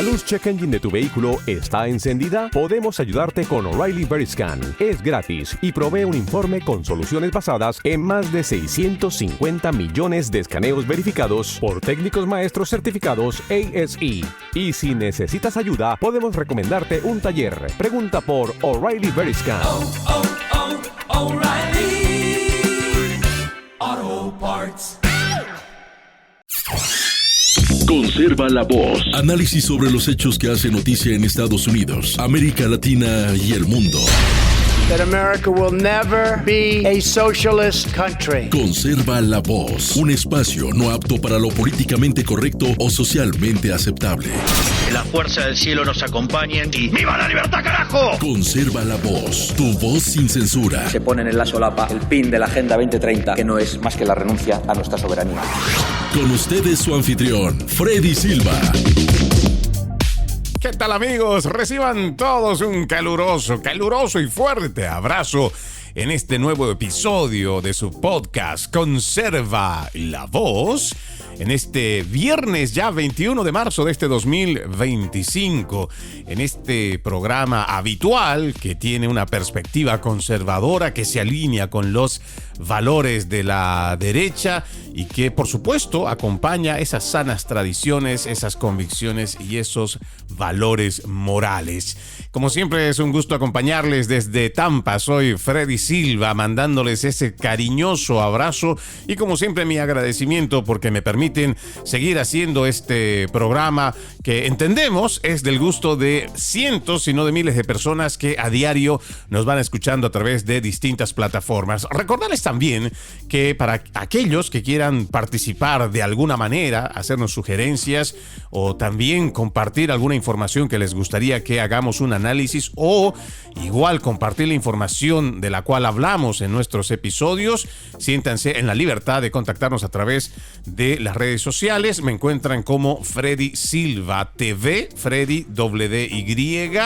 ¿La luz check engine de tu vehículo está encendida? Podemos ayudarte con O'Reilly Veriscan. Es gratis y provee un informe con soluciones basadas en más de 650 millones de escaneos verificados por técnicos maestros certificados ASE. Y si necesitas ayuda, podemos recomendarte un taller. Pregunta por O'Reilly Veriscan. O'Reilly Auto Parts. Conserva la voz. Análisis sobre los hechos que hacen noticia en Estados Unidos, América Latina y el mundo. That America will never be a socialist country. Conserva la voz. Un espacio no apto para lo políticamente correcto o socialmente aceptable. Que la fuerza del cielo nos acompañe y ¡viva la libertad, carajo! Conserva la voz. Tu voz sin censura. Se ponen en la solapa el pin de la Agenda 2030, que no es más que la renuncia a nuestra soberanía. Con ustedes su anfitrión, Freddy Silva. ¿Qué tal, amigos? Reciban todos un caluroso y fuerte abrazo en este nuevo episodio de su podcast Conserva la Voz. En este viernes ya 21 de marzo de este 2025, en este programa habitual que tiene una perspectiva conservadora que se alinea con los valores de la derecha y que por supuesto acompaña esas sanas tradiciones, esas convicciones y esos valores morales. Como siempre es un gusto acompañarles desde Tampa. Soy Freddy Silva, mandándoles ese cariñoso abrazo y como siempre mi agradecimiento porque me permiten seguir haciendo este programa que entendemos es del gusto de cientos, si no de miles de personas que a diario nos van escuchando a través de distintas plataformas. Recordarles también que para aquellos que quieran participar de alguna manera, hacernos sugerencias o también compartir alguna información que les gustaría que hagamos un análisis o igual compartir la información de la cual hablamos en nuestros episodios, siéntanse en la libertad de contactarnos a través de las redes sociales. Me encuentran como Freddy Silva TV, Freddy WDY,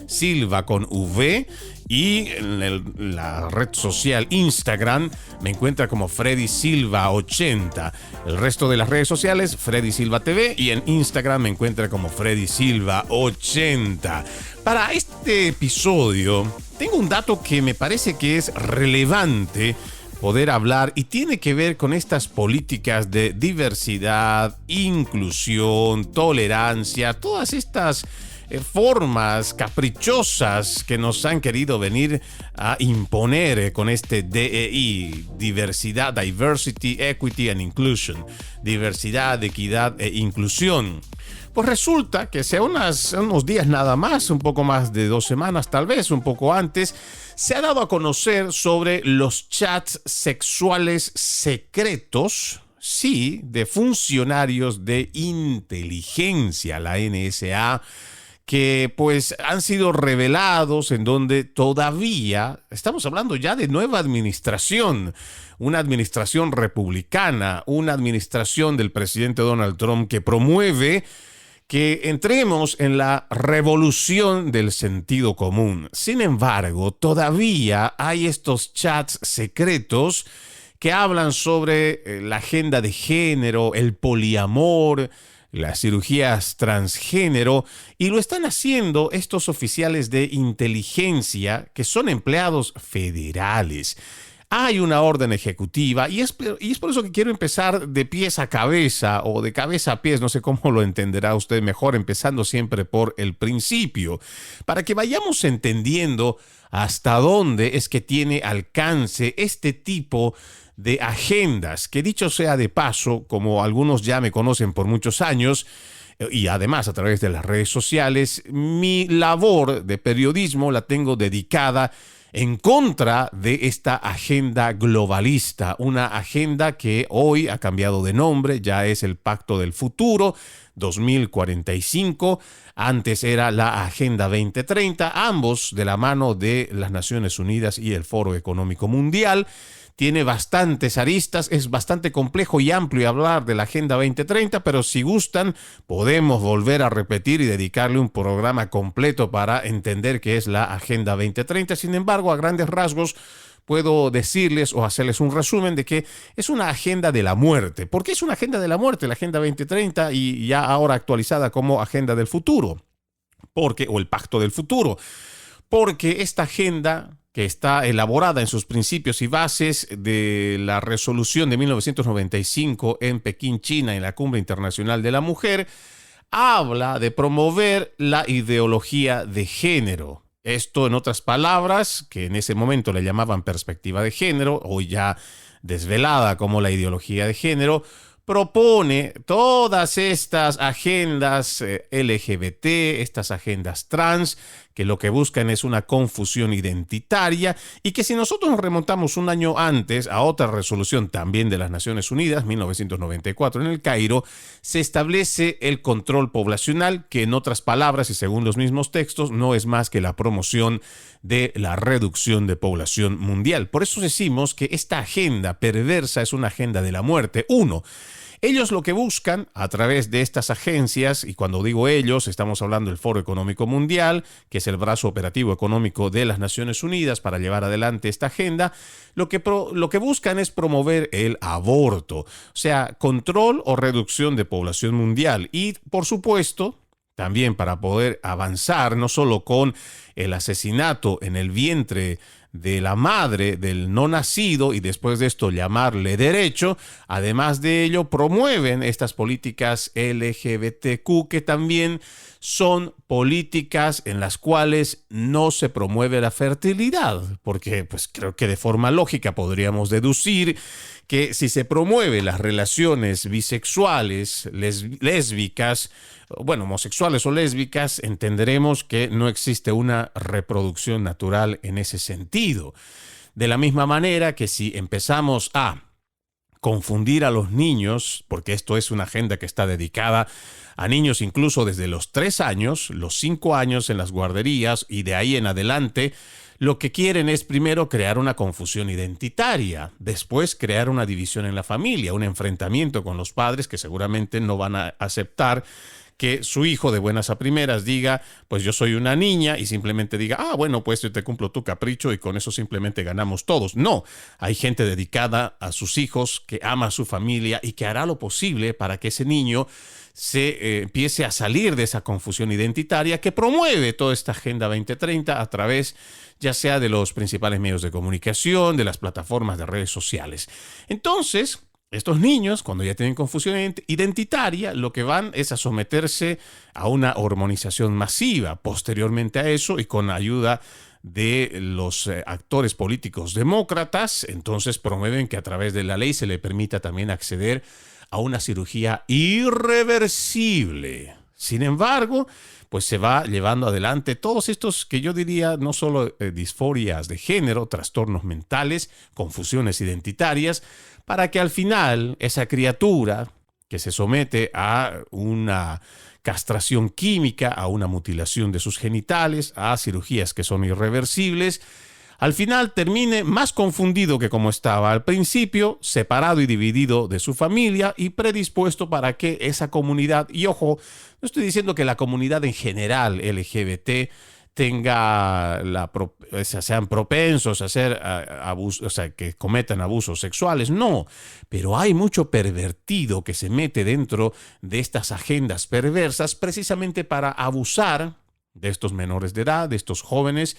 Silva con V. Y en la red social Instagram me encuentra como Freddy Silva 80. El resto de las redes sociales, Freddy Silva TV, y en Instagram me encuentra como Freddy Silva 80. Para este episodio tengo un dato que me parece que es relevante poder hablar y tiene que ver con estas políticas de diversidad, inclusión, tolerancia, todas estas formas caprichosas que nos han querido venir a imponer con este DEI, diversidad, diversity, equity and inclusion, diversidad, equidad e inclusión. Pues resulta que hace unos días nada más, un poco más de 2 semanas tal vez, un poco antes, se ha dado a conocer sobre los chats sexuales secretos, sí, de funcionarios de inteligencia, la NSA, que pues han sido revelados en donde todavía, estamos hablando ya de nueva administración, una administración republicana, una administración del presidente Donald Trump que promueve que entremos en la revolución del sentido común. Sin embargo, todavía hay estos chats secretos que hablan sobre la agenda de género, el poliamor, las cirugías transgénero, y lo están haciendo estos oficiales de inteligencia que son empleados federales. Hay una orden ejecutiva y es por eso que quiero empezar de pies a cabeza o de cabeza a pies, no sé cómo lo entenderá usted mejor, empezando siempre por el principio, para que vayamos entendiendo hasta dónde es que tiene alcance este tipo de agendas, que dicho sea de paso, como algunos ya me conocen por muchos años, y además a través de las redes sociales, mi labor de periodismo la tengo dedicada en contra de esta agenda globalista, una agenda que hoy ha cambiado de nombre, ya es el Pacto del Futuro 2045, antes era la Agenda 2030, ambos de la mano de las Naciones Unidas y el Foro Económico Mundial. Tiene bastantes aristas, es bastante complejo y amplio hablar de la Agenda 2030, pero si gustan podemos volver a repetir y dedicarle un programa completo para entender qué es la Agenda 2030. Sin embargo, a grandes rasgos puedo decirles o hacerles un resumen de que es una agenda de la muerte. ¿Por qué es una agenda de la muerte? La Agenda 2030 y ya ahora actualizada como Agenda del Futuro, o el Pacto del Futuro. Porque esta agenda, que está elaborada en sus principios y bases de la resolución de 1995 en Pekín, China, en la Cumbre Internacional de la Mujer, habla de promover la ideología de género. Esto, en otras palabras, que en ese momento le llamaban perspectiva de género, hoy ya desvelada como la ideología de género, propone todas estas agendas LGBT, estas agendas trans, que lo que buscan es una confusión identitaria y que si nosotros nos remontamos un año antes a otra resolución también de las Naciones Unidas, 1994 en el Cairo, se establece el control poblacional, que en otras palabras y según los mismos textos no es más que la promoción de la reducción de población mundial. Por eso decimos que esta agenda perversa es una agenda de la muerte. Uno, ellos lo que buscan a través de estas agencias, y cuando digo ellos, estamos hablando del Foro Económico Mundial, que es el brazo operativo económico de las Naciones Unidas para llevar adelante esta agenda, lo que buscan es promover el aborto, o sea, control o reducción de población mundial. Y, por supuesto, también para poder avanzar no solo con el asesinato en el vientre de la madre del no nacido y después de esto llamarle derecho, además de ello promueven estas políticas LGBTQ que también son políticas en las cuales no se promueve la fertilidad, porque pues creo que de forma lógica podríamos deducir que si se promueven las relaciones bisexuales, lésbicas, bueno, homosexuales o lésbicas, entenderemos que no existe una reproducción natural en ese sentido. De la misma manera que si empezamos a confundir a los niños, porque esto es una agenda que está dedicada a niños incluso desde los 3 años, los 5 años en las guarderías y de ahí en adelante, lo que quieren es primero crear una confusión identitaria, después crear una división en la familia, un enfrentamiento con los padres que seguramente no van a aceptar que su hijo de buenas a primeras diga, pues yo soy una niña y simplemente diga, bueno, pues yo te cumplo tu capricho y con eso simplemente ganamos todos. No, hay gente dedicada a sus hijos que ama a su familia y que hará lo posible para que ese niño se empiece a salir de esa confusión identitaria que promueve toda esta Agenda 2030 a través ya sea de los principales medios de comunicación, de las plataformas de redes sociales. Entonces, estos niños, cuando ya tienen confusión identitaria, lo que van es a someterse a una hormonización masiva. Posteriormente a eso, y con ayuda de los actores políticos demócratas, entonces promueven que a través de la ley se le permita también acceder a una cirugía irreversible. Sin embargo, pues se va llevando adelante todos estos que yo diría no solo disforias de género, trastornos mentales, confusiones identitarias, para que al final esa criatura que se somete a una castración química, a una mutilación de sus genitales, a cirugías que son irreversibles, al final termine más confundido que como estaba al principio, separado y dividido de su familia y predispuesto para que esa comunidad, y ojo, no estoy diciendo que la comunidad en general LGBT sean propensos a hacer abusos, o sea, que cometan abusos sexuales, no, pero hay mucho pervertido que se mete dentro de estas agendas perversas precisamente para abusar de estos menores de edad, de estos jóvenes,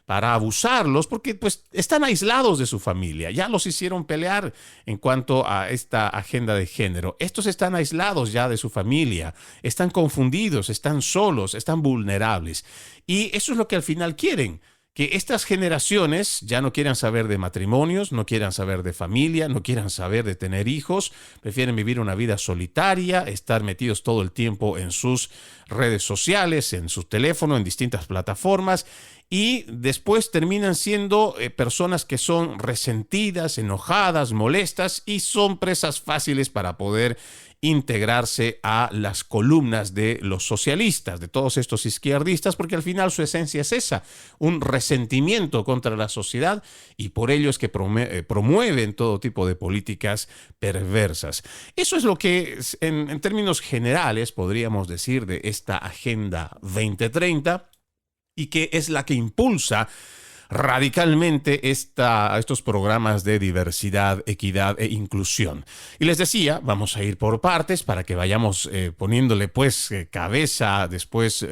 para abusarlos, porque pues están aislados de su familia, ya los hicieron pelear en cuanto a esta agenda de género. Estos están aislados ya de su familia, están confundidos, están solos, están vulnerables. Y eso es lo que al final quieren, que estas generaciones ya no quieran saber de matrimonios, no quieran saber de familia, no quieran saber de tener hijos, prefieren vivir una vida solitaria, estar metidos todo el tiempo en sus redes sociales, en su teléfono, en distintas plataformas, y después terminan siendo personas que son resentidas, enojadas, molestas y son presas fáciles para poder integrarse a las columnas de los socialistas, de todos estos izquierdistas, porque al final su esencia es esa, un resentimiento contra la sociedad, y por ello es que promueven todo tipo de políticas perversas. Eso es lo que en términos generales podríamos decir de esta Agenda 2030, y que es la que impulsa radicalmente estos programas de diversidad, equidad e inclusión. Y les decía, vamos a ir por partes para que vayamos poniéndole pues cabeza, después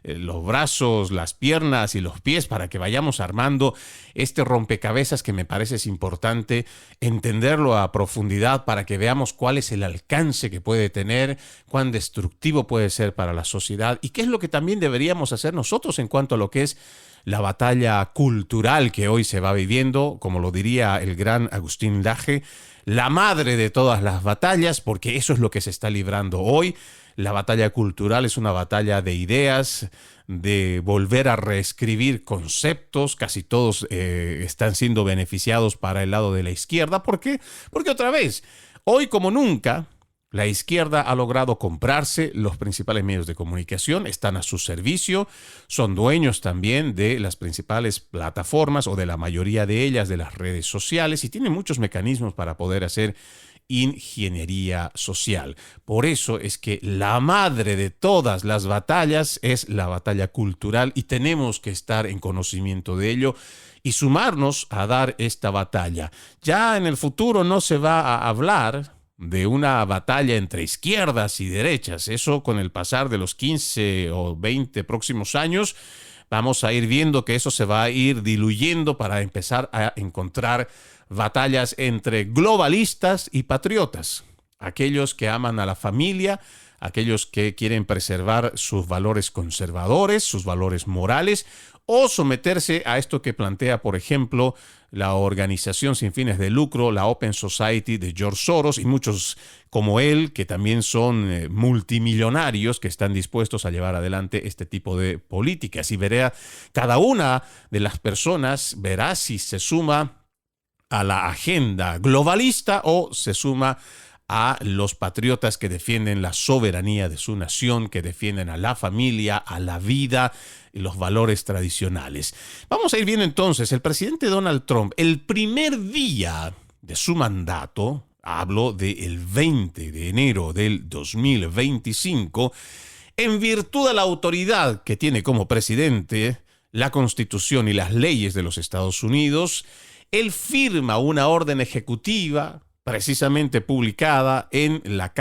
los brazos, las piernas y los pies, para que vayamos armando este rompecabezas que me parece es importante entenderlo a profundidad para que veamos cuál es el alcance que puede tener, cuán destructivo puede ser para la sociedad y qué es lo que también deberíamos hacer nosotros en cuanto a lo que es la batalla cultural que hoy se va viviendo, como lo diría el gran Agustín Laje, la madre de todas las batallas, porque eso es lo que se está librando hoy. La batalla cultural es una batalla de ideas, de volver a reescribir conceptos. Casi todos están siendo beneficiados para el lado de la izquierda. ¿Por qué? Porque otra vez, hoy como nunca, la izquierda ha logrado comprarse los principales medios de comunicación, están a su servicio, son dueños también de las principales plataformas o de la mayoría de ellas, de las redes sociales, y tienen muchos mecanismos para poder hacer ingeniería social. Por eso es que la madre de todas las batallas es la batalla cultural y tenemos que estar en conocimiento de ello y sumarnos a dar esta batalla. Ya en el futuro no se va a hablar de una batalla entre izquierdas y derechas. Eso con el pasar de los 15 o 20 próximos años vamos a ir viendo que eso se va a ir diluyendo para empezar a encontrar batallas entre globalistas y patriotas. Aquellos que aman a la familia, aquellos que quieren preservar sus valores conservadores, sus valores morales, o someterse a esto que plantea, por ejemplo, la organización sin fines de lucro, la Open Society de George Soros y muchos como él, que también son multimillonarios que están dispuestos a llevar adelante este tipo de políticas. Y verá, cada una de las personas verá si se suma a la agenda globalista o se suma a los patriotas que defienden la soberanía de su nación, que defienden a la familia, a la vida y los valores tradicionales. Vamos a ir viendo entonces, el presidente Donald Trump, el primer día de su mandato, hablo del 20 de enero del 2025, en virtud de la autoridad que tiene como presidente, la Constitución y las leyes de los Estados Unidos, él firma una orden ejecutiva precisamente publicada en la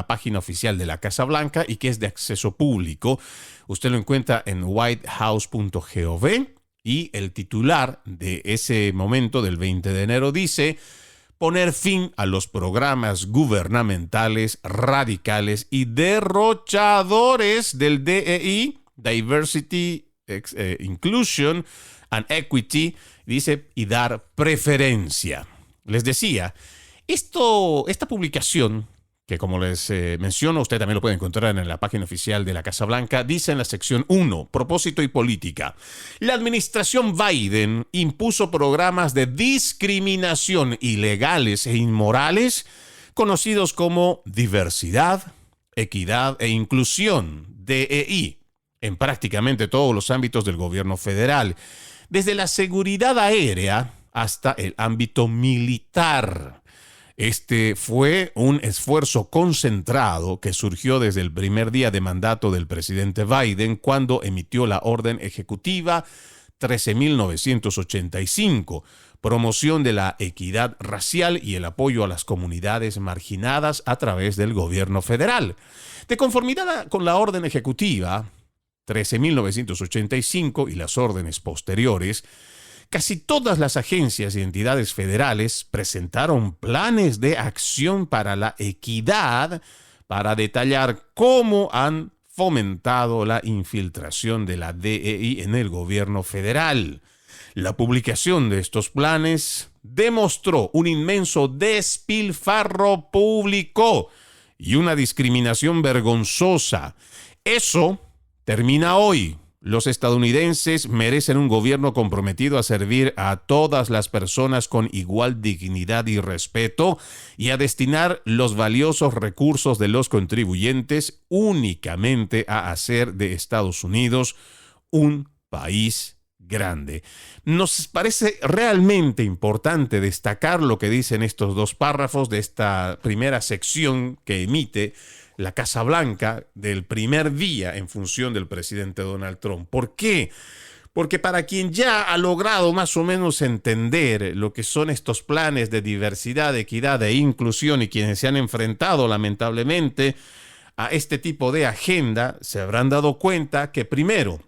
página oficial de la Casa Blanca y que es de acceso público. Usted lo encuentra en whitehouse.gov y el titular de ese momento del 20 de enero dice: poner fin a los programas gubernamentales radicales y derrochadores del DEI, Diversity, Inclusion and Equity, dice, y dar preferencia. Les decía, esta publicación, que como les menciono, usted también lo puede encontrar en la página oficial de la Casa Blanca, dice en la sección 1, propósito y política. La administración Biden impuso programas de discriminación ilegales e inmorales, conocidos como diversidad, equidad e inclusión, DEI, en prácticamente todos los ámbitos del gobierno federal, desde la seguridad aérea hasta el ámbito militar. Este fue un esfuerzo concentrado que surgió desde el primer día de mandato del presidente Biden, cuando emitió la orden ejecutiva 13.985, promoción de la equidad racial y el apoyo a las comunidades marginadas a través del gobierno federal. De conformidad con la orden ejecutiva 13.985 y las órdenes posteriores, casi todas las agencias y entidades federales presentaron planes de acción para la equidad para detallar cómo han fomentado la infiltración de la DEI en el gobierno federal. La publicación de estos planes demostró un inmenso despilfarro público y una discriminación vergonzosa. Eso termina hoy. Los estadounidenses merecen un gobierno comprometido a servir a todas las personas con igual dignidad y respeto y a destinar los valiosos recursos de los contribuyentes únicamente a hacer de Estados Unidos un país grande. Nos parece realmente importante destacar lo que dicen estos dos párrafos de esta primera sección que emite la Casa Blanca del primer día en función del presidente Donald Trump. ¿Por qué? Porque para quien ya ha logrado más o menos entender lo que son estos planes de diversidad, equidad e inclusión y quienes se han enfrentado lamentablemente a este tipo de agenda, se habrán dado cuenta que primero,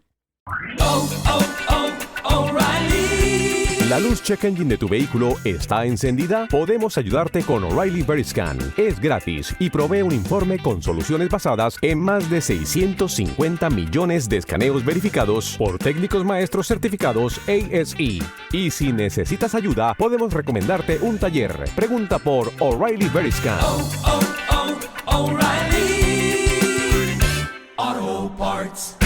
¿la luz check engine de tu vehículo está encendida? Podemos ayudarte con O'Reilly Veriscan. Es gratis y provee un informe con soluciones basadas en más de 650 millones de escaneos verificados por técnicos maestros certificados ASE. Y si necesitas ayuda, podemos recomendarte un taller. Pregunta por O'Reilly Veriscan. O'Reilly Auto Parts.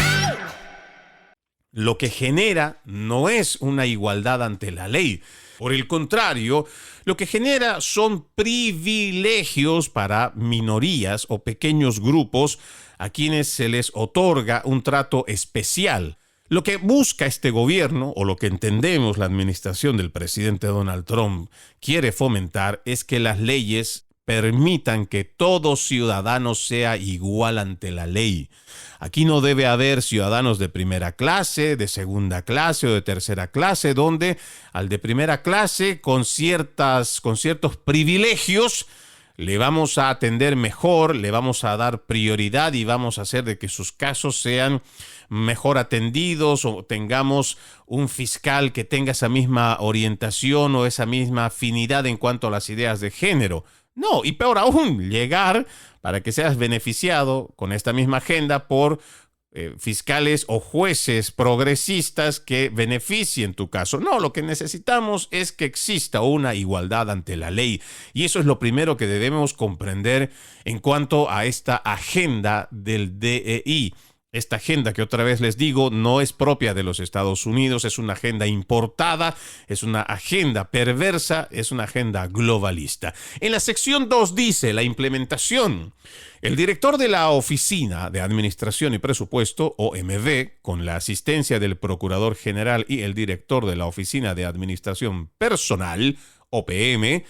lo que genera no es una igualdad ante la ley. Por el contrario, lo que genera son privilegios para minorías o pequeños grupos a quienes se les otorga un trato especial. Lo que busca este gobierno, o lo que entendemos la administración del presidente Donald Trump quiere fomentar, es que las leyes permitan que todo ciudadano sea igual ante la ley. Aquí no debe haber ciudadanos de primera clase, de segunda clase o de tercera clase, donde al de primera clase con ciertos privilegios le vamos a atender mejor, le vamos a dar prioridad y vamos a hacer de que sus casos sean mejor atendidos, o tengamos un fiscal que tenga esa misma orientación o esa misma afinidad en cuanto a las ideas de género. No, y peor aún, llegar para que seas beneficiado con esta misma agenda por fiscales o jueces progresistas que beneficien tu caso. No, lo que necesitamos es que exista una igualdad ante la ley. Y eso es lo primero que debemos comprender en cuanto a esta agenda del DEI. Esta agenda que, otra vez les digo, no es propia de los Estados Unidos, es una agenda importada, es una agenda perversa, es una agenda globalista. En la sección 2 dice la implementación. El director de la Oficina de Administración y Presupuesto, OMB, con la asistencia del Procurador General y el director de la Oficina de Administración Personal, OPM,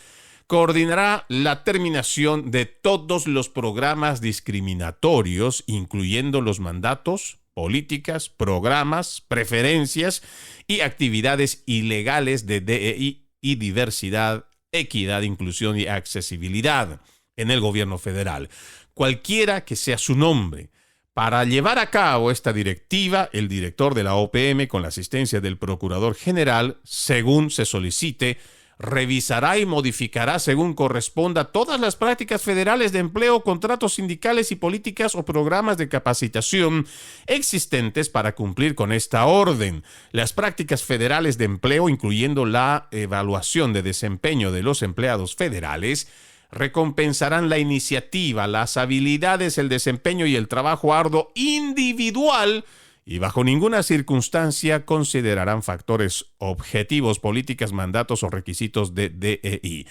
coordinará la terminación de todos los programas discriminatorios, incluyendo los mandatos, políticas, programas, preferencias y actividades ilegales de DEI y diversidad, equidad, inclusión y accesibilidad en el gobierno federal, cualquiera que sea su nombre. Para llevar a cabo esta directiva, el director de la OPM, con la asistencia del Procurador General, según se solicite, revisará y modificará según corresponda todas las prácticas federales de empleo, contratos sindicales y políticas o programas de capacitación existentes para cumplir con esta orden. Las prácticas federales de empleo, incluyendo la evaluación de desempeño de los empleados federales, recompensarán la iniciativa, las habilidades, el desempeño y el trabajo arduo individual, y bajo ninguna circunstancia considerarán factores objetivos, políticas, mandatos o requisitos de DEI.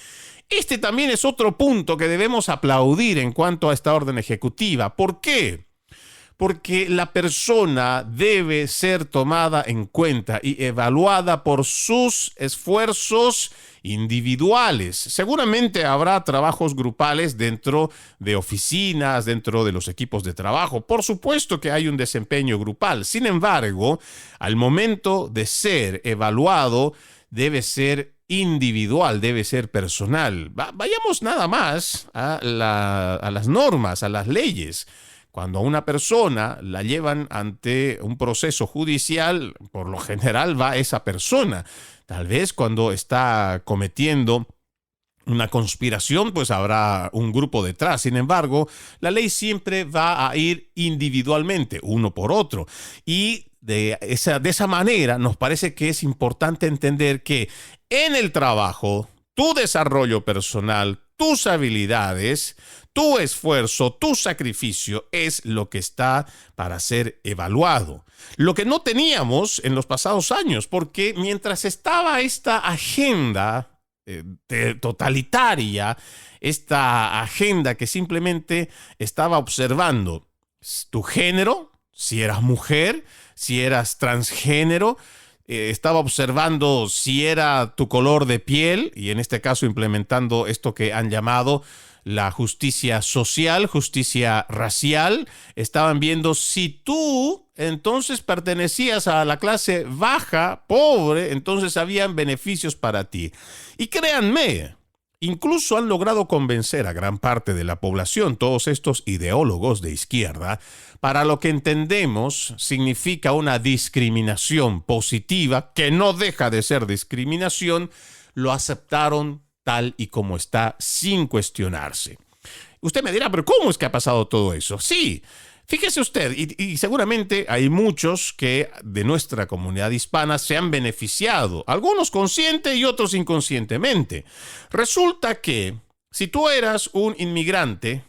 Este también es otro punto que debemos aplaudir en cuanto a esta orden ejecutiva. ¿Por qué? Porque la persona debe ser tomada en cuenta y evaluada por sus esfuerzos individuales. Seguramente habrá trabajos grupales dentro de oficinas, dentro de los equipos de trabajo. Por supuesto que hay un desempeño grupal. Sin embargo, al momento de ser evaluado, debe ser individual, debe ser personal. Vayamos nada más a las normas, a las leyes. Cuando a una persona la llevan ante un proceso judicial, por lo general va esa persona. Tal vez cuando está cometiendo una conspiración, pues habrá un grupo detrás. Sin embargo, la ley siempre va a ir individualmente, uno por otro. Y de esa manera nos parece que es importante entender que en el trabajo, tu desarrollo personal, tus habilidades, tu esfuerzo, tu sacrificio es lo que está para ser evaluado. Lo que no teníamos en los pasados años, porque mientras estaba esta agenda totalitaria, esta agenda que simplemente estaba observando tu género, si eras mujer, si eras transgénero, estaba observando si era tu color de piel, y en este caso implementando esto que han llamado la justicia social, justicia racial. Estaban viendo si tú entonces pertenecías a la clase baja, pobre, entonces habían beneficios para ti. Y créanme, incluso han logrado convencer a gran parte de la población, todos estos ideólogos de izquierda, para lo que entendemos significa una discriminación positiva, que no deja de ser discriminación, lo aceptaron tal y como está, sin cuestionarse. Usted me dirá, pero ¿cómo es que ha pasado todo eso? Sí, fíjese usted, y seguramente hay muchos que de nuestra comunidad hispana se han beneficiado, algunos consciente y otros inconscientemente. Resulta que si tú eras un inmigrante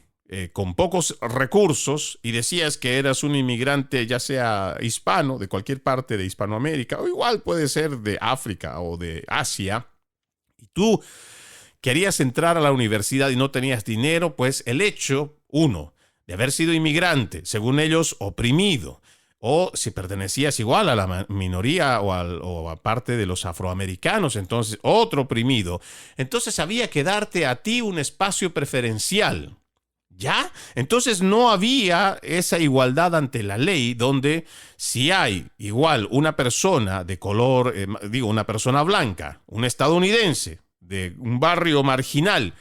con pocos recursos y decías que eras un inmigrante ya sea hispano, de cualquier parte de Hispanoamérica, o igual puede ser de África o de Asia, y tú querías entrar a la universidad y no tenías dinero, pues el hecho, uno, de haber sido inmigrante, según ellos, oprimido, o si pertenecías igual a la minoría o a parte de los afroamericanos, entonces otro oprimido, entonces había que darte a ti un espacio preferencial. ¿Ya? Entonces no había esa igualdad ante la ley donde si hay igual una persona de color, una persona blanca, un estadounidense, de un barrio marginal,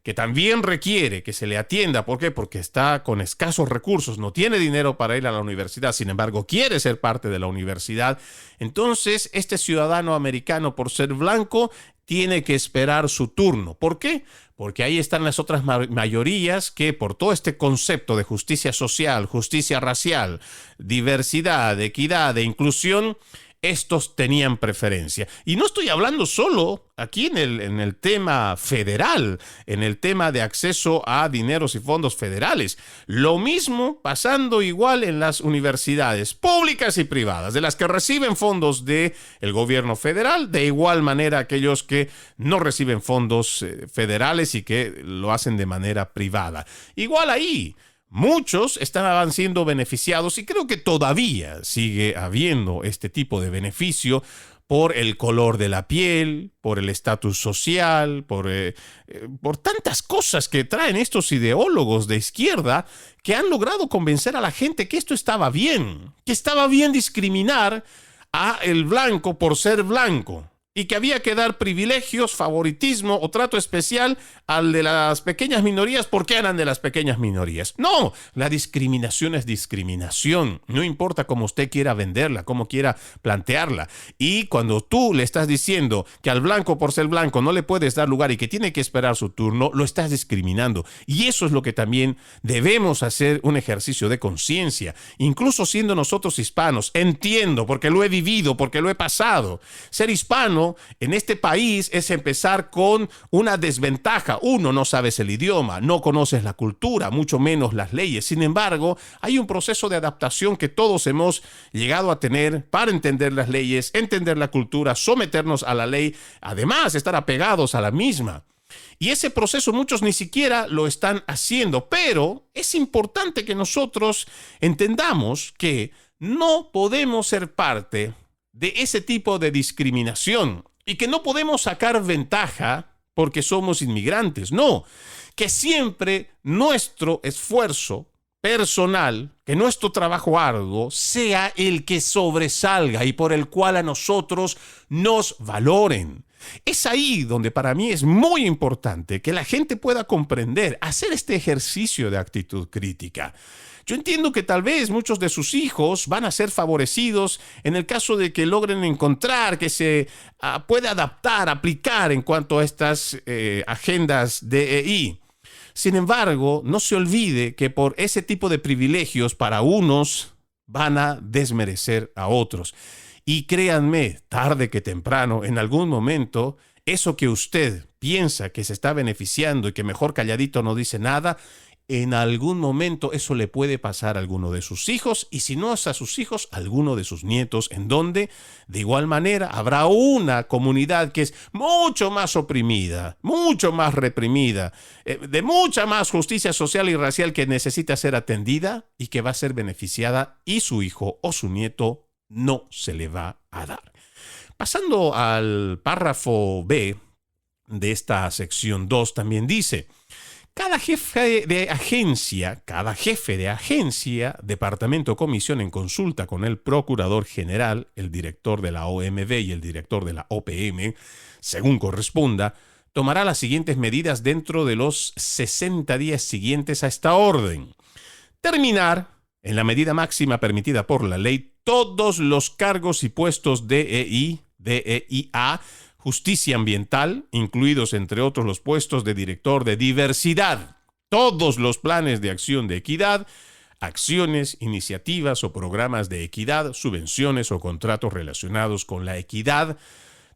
que también requiere que se le atienda. ¿Por qué? Porque está con escasos recursos, no tiene dinero para ir a la universidad, sin embargo quiere ser parte de la universidad. Entonces este ciudadano americano, por ser blanco, tiene que esperar su turno. ¿Por qué? Porque ahí están las otras mayorías que por todo este concepto de justicia social, justicia racial, diversidad, equidad e inclusión, estos tenían preferencia. Y no estoy hablando solo aquí en el tema federal, en el tema de acceso a dineros y fondos federales. Lo mismo pasando igual en las universidades públicas y privadas, de las que reciben fondos del gobierno federal, de igual manera aquellos que no reciben fondos federales y que lo hacen de manera privada. Igual ahí. Muchos estaban siendo beneficiados y creo que todavía sigue habiendo este tipo de beneficio por el color de la piel, por el estatus social, por tantas cosas que traen estos ideólogos de izquierda que han logrado convencer a la gente que esto estaba bien, que estaba bien discriminar a el blanco por ser blanco. Y que había que dar privilegios, favoritismo o trato especial al de las pequeñas minorías porque eran de las pequeñas minorías. No, la discriminación es discriminación. No importa cómo usted quiera venderla, cómo quiera plantearla. Y cuando tú le estás diciendo que al blanco por ser blanco no le puedes dar lugar y que tiene que esperar su turno, lo estás discriminando. Y eso es lo que también debemos hacer un ejercicio de conciencia. Incluso siendo nosotros hispanos, entiendo, porque lo he vivido, porque lo he pasado. Ser hispano en este país es empezar con una desventaja. Uno, no sabes el idioma, no conoces la cultura, mucho menos las leyes. Sin embargo, hay un proceso de adaptación que todos hemos llegado a tener para entender las leyes, entender la cultura, someternos a la ley, además estar apegados a la misma. Y ese proceso muchos ni siquiera lo están haciendo, pero es importante que nosotros entendamos que no podemos ser parte de ese tipo de discriminación y que no podemos sacar ventaja porque somos inmigrantes. No, que siempre nuestro esfuerzo personal, que nuestro trabajo arduo sea el que sobresalga y por el cual a nosotros nos valoren. Es ahí donde para mí es muy importante que la gente pueda comprender, hacer este ejercicio de actitud crítica. Yo entiendo que tal vez muchos de sus hijos van a ser favorecidos en el caso de que logren encontrar que se puede adaptar, aplicar en cuanto a estas agendas DEI. Sin embargo, no se olvide que por ese tipo de privilegios para unos van a desmerecer a otros. Y créanme, tarde que temprano, en algún momento, eso que usted piensa que se está beneficiando y que mejor calladito no dice nada, en algún momento eso le puede pasar a alguno de sus hijos, y si no es a sus hijos, a alguno de sus nietos, en donde de igual manera habrá una comunidad que es mucho más oprimida, mucho más reprimida, de mucha más justicia social y racial que necesita ser atendida y que va a ser beneficiada, y su hijo o su nieto no se le va a dar. Pasando al párrafo B de esta sección 2, también dice Cada jefe de agencia, departamento o comisión en consulta con el procurador general, el director de la OMB y el director de la OPM, según corresponda, tomará las siguientes medidas dentro de los 60 días siguientes a esta orden. Terminar, en la medida máxima permitida por la ley, todos los cargos y puestos DEI, DEIA, justicia ambiental, incluidos entre otros los puestos de director de diversidad, todos los planes de acción de equidad, acciones, iniciativas o programas de equidad, subvenciones o contratos relacionados con la equidad,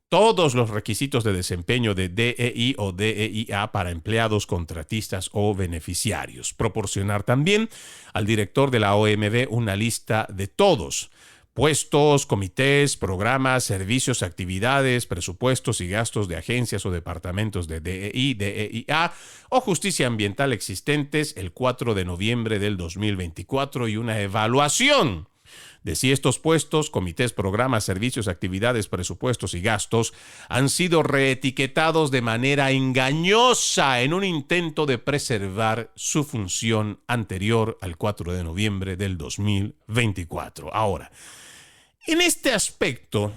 todos los requisitos de desempeño de DEI o DEIA para empleados, contratistas o beneficiarios. Proporcionar también al director de la OMB una lista de todos: puestos, comités, programas, servicios, actividades, presupuestos y gastos de agencias o departamentos de DEI, DEIA o justicia ambiental existentes el 4 de noviembre del 2024 y una evaluación de si estos puestos, comités, programas, servicios, actividades, presupuestos y gastos han sido reetiquetados de manera engañosa en un intento de preservar su función anterior al 4 de noviembre del 2024. Ahora, en este aspecto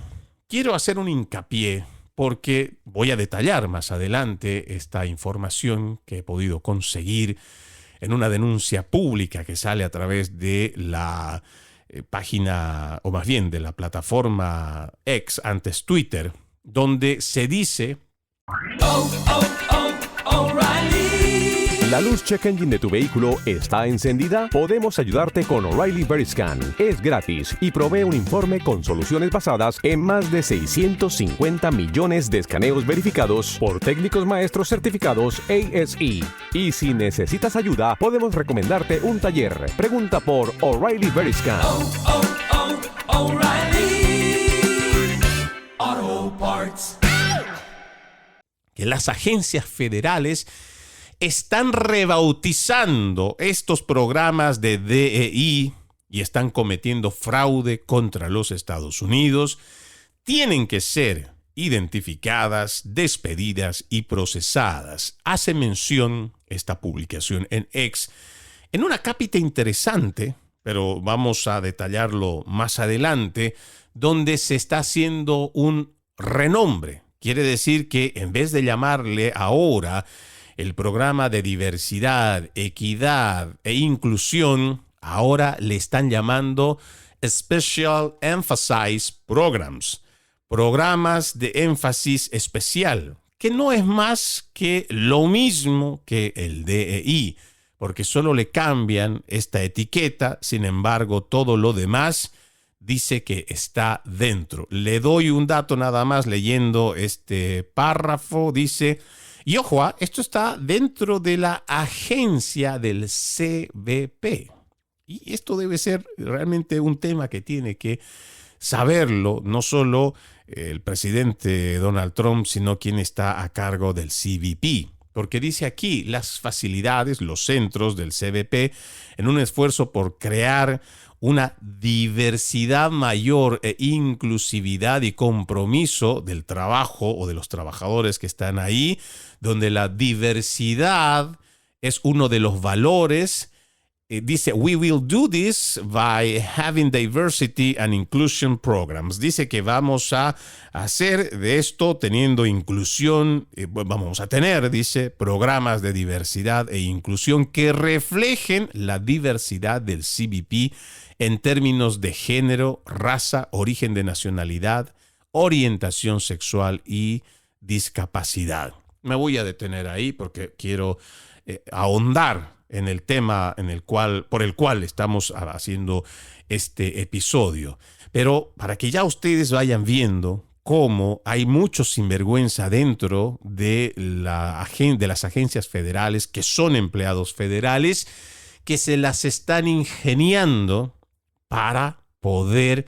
quiero hacer un hincapié porque voy a detallar más adelante esta información que he podido conseguir en una denuncia pública que sale a través de la página, o más bien de la plataforma X, antes Twitter, donde se dice: ¿La luz check engine de tu vehículo está encendida? Podemos ayudarte con O'Reilly Veriscan. Es gratis y provee un informe con soluciones basadas en más de 650 millones de escaneos verificados por técnicos maestros certificados ASE. Y si necesitas ayuda, podemos recomendarte un taller. Pregunta por O'Reilly Veriscan. O'Reilly Auto Parts. Que las agencias federales están rebautizando estos programas de DEI y están cometiendo fraude contra los Estados Unidos, tienen que ser identificadas, despedidas y procesadas. Hace mención esta publicación en X en una cápita interesante, pero vamos a detallarlo más adelante, donde se está haciendo un renombre. Quiere decir que en vez de llamarle ahora el programa de diversidad, equidad e inclusión, ahora le están llamando Special Emphasis Programs, programas de énfasis especial, que no es más que lo mismo que el DEI, porque solo le cambian esta etiqueta. Sin embargo, todo lo demás dice que está dentro. Le doy un dato nada más leyendo este párrafo. Dice: y ojo, esto está dentro de la agencia del CBP. Y esto debe ser realmente un tema que tiene que saberlo no solo el presidente Donald Trump, sino quien está a cargo del CBP. Porque dice aquí: las facilidades, los centros del CBP, en un esfuerzo por crear una diversidad mayor e inclusividad y compromiso del trabajo o de los trabajadores que están ahí, donde la diversidad es uno de los valores. Dice: we will do this by having diversity and inclusion programs. Dice que vamos a hacer de esto teniendo inclusión, vamos a tener, dice, programas de diversidad e inclusión que reflejen la diversidad del CBP en términos de género, raza, origen de nacionalidad, orientación sexual y discapacidad. Me voy a detener ahí porque quiero ahondar en el tema por el cual estamos haciendo este episodio. Pero para que ya ustedes vayan viendo cómo hay mucho sinvergüenza dentro de las agencias federales, que son empleados federales, que se las están ingeniando para poder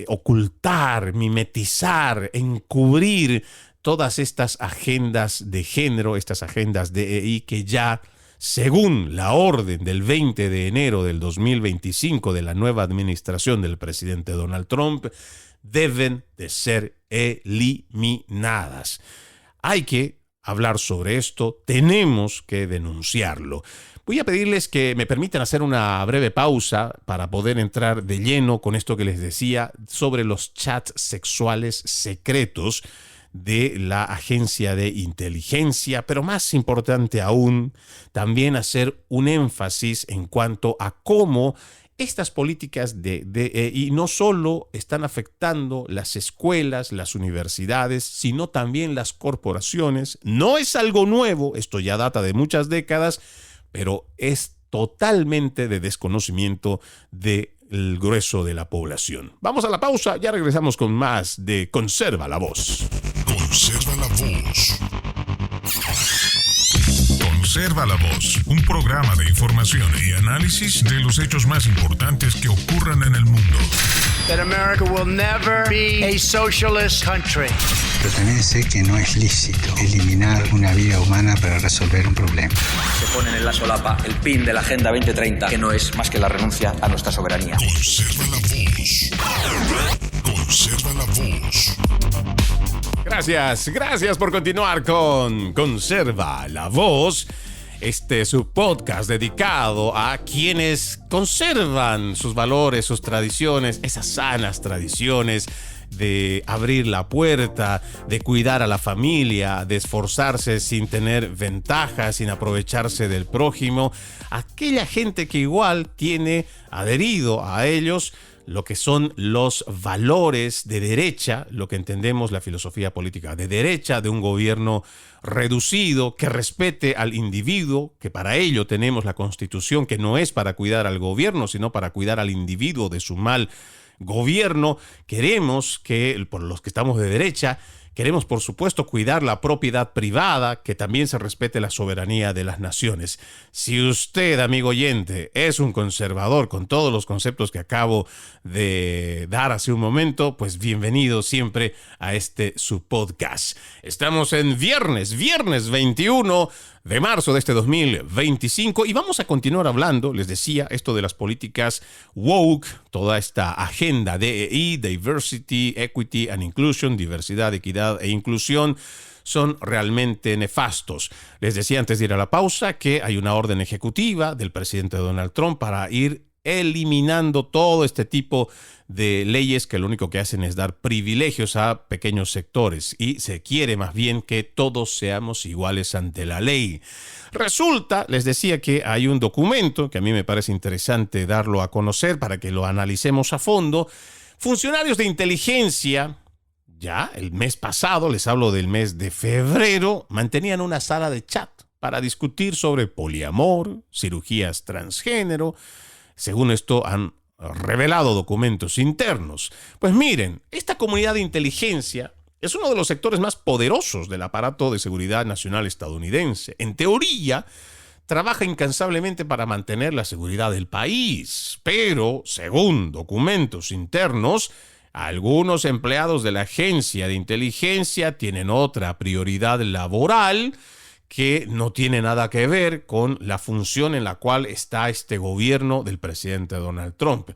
ocultar, mimetizar, encubrir todas estas agendas de género, estas agendas DEI que ya, según la orden del 20 de enero del 2025 de la nueva administración del presidente Donald Trump, deben de ser eliminadas. Hay que hablar sobre esto, tenemos que denunciarlo. Voy a pedirles que me permitan hacer una breve pausa para poder entrar de lleno con esto que les decía sobre los chats sexuales secretos de la agencia de inteligencia, pero más importante aún, también hacer un énfasis en cuanto a cómo estas políticas y no solo están afectando las escuelas, las universidades, sino también las corporaciones. No es algo nuevo, esto ya data de muchas décadas, pero es totalmente de desconocimiento del grueso de la población. Vamos a la pausa, ya regresamos con más de Conserva la Voz. Conserva la Voz. Conserva la Voz, un programa de información y análisis de los hechos más importantes que ocurran en el mundo. That America will never be a socialist country. Pero también sé que no es lícito eliminar una vida humana para resolver un problema. Se ponen en la solapa el PIN de la Agenda 2030, que no es más que la renuncia a nuestra soberanía. Conserva la Voz. Conserva la Voz. Gracias por continuar con Conserva la Voz. Este es su podcast dedicado a quienes conservan sus valores, sus tradiciones, esas sanas tradiciones de abrir la puerta, de cuidar a la familia, de esforzarse sin tener ventajas, sin aprovecharse del prójimo. Aquella gente que igual tiene adherido a ellos lo que son los valores de derecha, lo que entendemos la filosofía política de derecha, de un gobierno reducido, que respete al individuo, que para ello tenemos la Constitución, que no es para cuidar al gobierno, sino para cuidar al individuo de su mal gobierno. Queremos que, por los que estamos de derecha, queremos, por supuesto, cuidar la propiedad privada, que también se respete la soberanía de las naciones. Si usted, amigo oyente, es un conservador con todos los conceptos que acabo de dar hace un momento, pues bienvenido siempre a este su podcast. Estamos en viernes 21 de marzo de este 2025 y vamos a continuar hablando, les decía, esto de las políticas woke, toda esta agenda DEI, Diversity, Equity and Inclusion, diversidad, equidad e inclusión, son realmente nefastos. Les decía antes de ir a la pausa que hay una orden ejecutiva del presidente Donald Trump para ir eliminando todo este tipo de leyes que lo único que hacen es dar privilegios a pequeños sectores y se quiere más bien que todos seamos iguales ante la ley. Resulta, les decía que hay un documento que a mí me parece interesante darlo a conocer para que lo analicemos a fondo. Funcionarios de inteligencia, ya el mes pasado, les hablo del mes de febrero, mantenían una sala de chat para discutir sobre poliamor, cirugías transgénero. Según esto, han revelado documentos internos. Pues miren, esta comunidad de inteligencia es uno de los sectores más poderosos del aparato de seguridad nacional estadounidense. En teoría, trabaja incansablemente para mantener la seguridad del país, pero, según documentos internos, algunos empleados de la agencia de inteligencia tienen otra prioridad laboral que no tiene nada que ver con la función en la cual está este gobierno del presidente Donald Trump.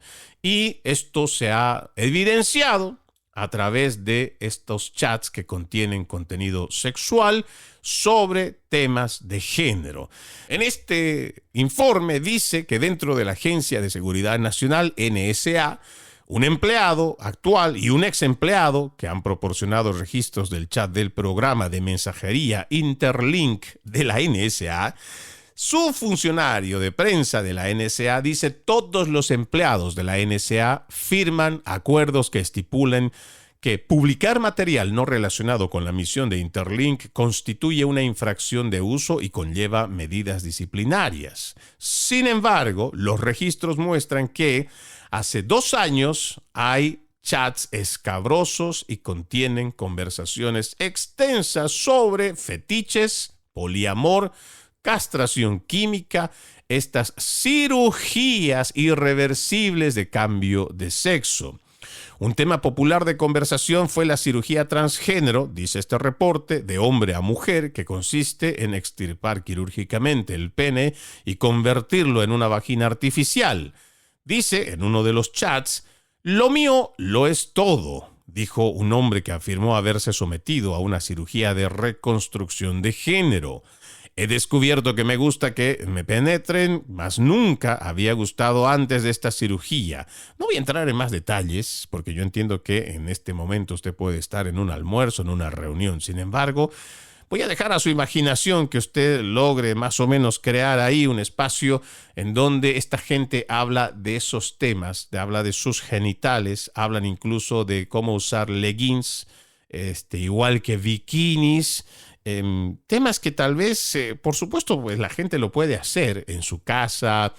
Y esto se ha evidenciado a través de estos chats que contienen contenido sexual sobre temas de género. En este informe dice que dentro de la Agencia de Seguridad Nacional, NSA, un empleado actual y un ex empleado que han proporcionado registros del chat del programa de mensajería Interlink de la NSA, su funcionario de prensa de la NSA dice: todos los empleados de la NSA firman acuerdos que estipulen que publicar material no relacionado con la misión de Interlink constituye una infracción de uso y conlleva medidas disciplinarias. Sin embargo, los registros muestran que hace 2 años hay chats escabrosos y contienen conversaciones extensas sobre fetiches, poliamor, castración química, estas cirugías irreversibles de cambio de sexo. Un tema popular de conversación fue la cirugía transgénero, dice este reporte, de hombre a mujer, que consiste en extirpar quirúrgicamente el pene y convertirlo en una vagina artificial. Dice en uno de los chats: lo mío lo es todo. dijo un hombre que afirmó haberse sometido a una cirugía de reconstrucción de género. He descubierto que me gusta que me penetren, mas nunca había gustado antes de esta cirugía. No voy a entrar en más detalles, porque yo entiendo que en este momento usted puede estar en un almuerzo, en una reunión. Sin embargo, voy a dejar a su imaginación que usted logre más o menos crear ahí un espacio en donde esta gente habla de esos temas, habla de sus genitales, hablan incluso de cómo usar leggings, igual que bikinis, temas que tal vez, por supuesto, pues la gente lo puede hacer en su casa,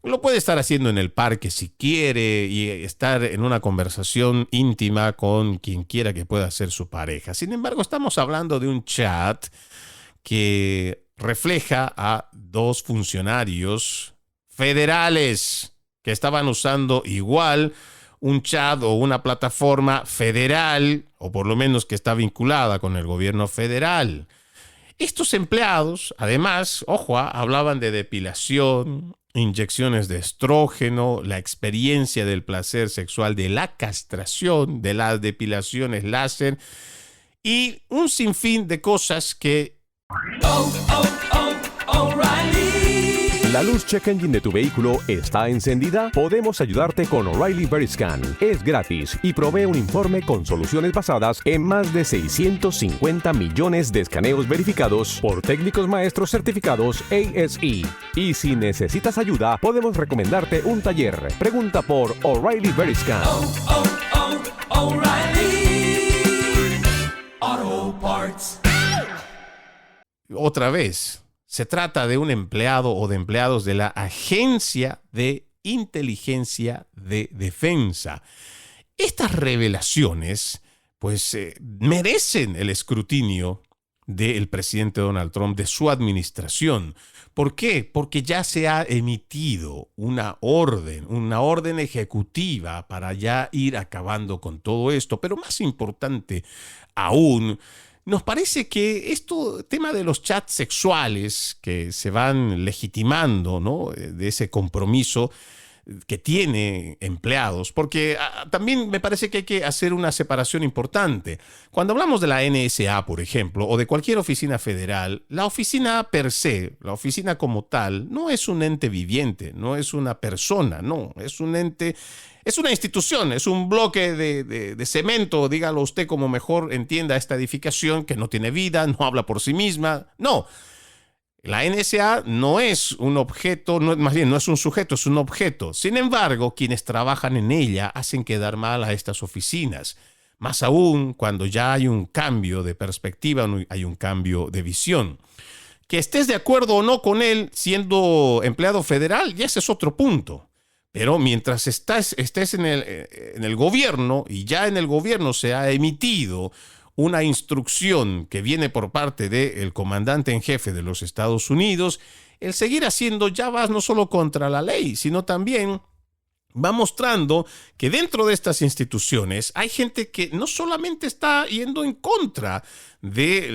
lo puede estar haciendo en el parque si quiere y estar en una conversación íntima con quien quiera que pueda ser su pareja. Sin embargo, estamos hablando de un chat que refleja a dos funcionarios federales que estaban usando igual un chat o una plataforma federal, o por lo menos que está vinculada con el gobierno federal. Estos empleados, además, hablaban de depilación, inyecciones de estrógeno, la experiencia del placer sexual, de la castración, de las depilaciones láser y un sinfín de cosas que... ¿La luz check engine de tu vehículo está encendida? Podemos ayudarte con O'Reilly Veriscan. Es gratis y provee un informe con soluciones basadas en más de 650 millones de escaneos verificados por técnicos maestros certificados ASE. Y si necesitas ayuda, podemos recomendarte un taller. Pregunta por O'Reilly Veriscan. O'Reilly Auto Parts. Otra vez, se trata de un empleado o de empleados de la Agencia de Inteligencia de Defensa. Estas revelaciones, pues, merecen el escrutinio del presidente Donald Trump, de su administración. ¿Por qué? Porque ya se ha emitido una orden ejecutiva para ya ir acabando con todo esto. Pero más importante aún, nos parece que tema de los chats sexuales que se van legitimando, ¿no?, de ese compromiso que tiene empleados, porque también me parece que hay que hacer una separación importante. Cuando hablamos de la NSA, por ejemplo, o de cualquier oficina federal, la oficina per se, la oficina como tal, no es un ente viviente, no es una persona, no, es un ente, es una institución, es un bloque de cemento, dígalo usted como mejor entienda esta edificación, que no tiene vida, no habla por sí misma, no. La NSA no es un objeto, más bien no es un sujeto, es un objeto. Sin embargo, quienes trabajan en ella hacen quedar mal a estas oficinas. Más aún cuando ya hay un cambio de perspectiva, hay un cambio de visión. Que estés de acuerdo o no con él siendo empleado federal, ya ese es otro punto. Pero mientras estés en el gobierno y ya en el gobierno se ha emitido una instrucción que viene por parte del comandante en jefe de los Estados Unidos, el seguir haciendo ya va no solo contra la ley, sino también va mostrando que dentro de estas instituciones hay gente que no solamente está yendo en contra de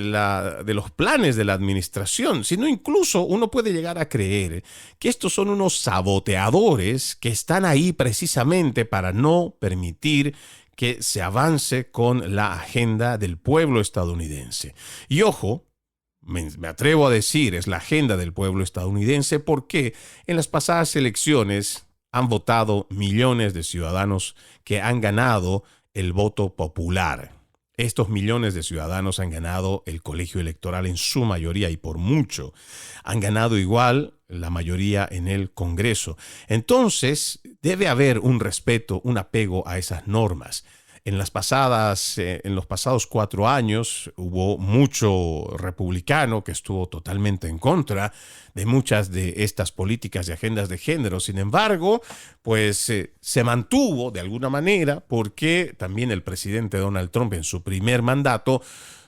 los planes de la administración, sino incluso uno puede llegar a creer que estos son unos saboteadores que están ahí precisamente para no permitir que se avance con la agenda del pueblo estadounidense. Y ojo, me atrevo a decir, es la agenda del pueblo estadounidense porque en las pasadas elecciones han votado millones de ciudadanos que han ganado el voto popular. Estos millones de ciudadanos han ganado el colegio electoral en su mayoría y por mucho. Han ganado igual la mayoría en el Congreso. Entonces, debe haber un respeto, un apego a esas normas. En los pasados 4 años hubo mucho republicano que estuvo totalmente en contra de muchas de estas políticas y agendas de género. Sin embargo, pues se mantuvo de alguna manera porque también el presidente Donald Trump en su primer mandato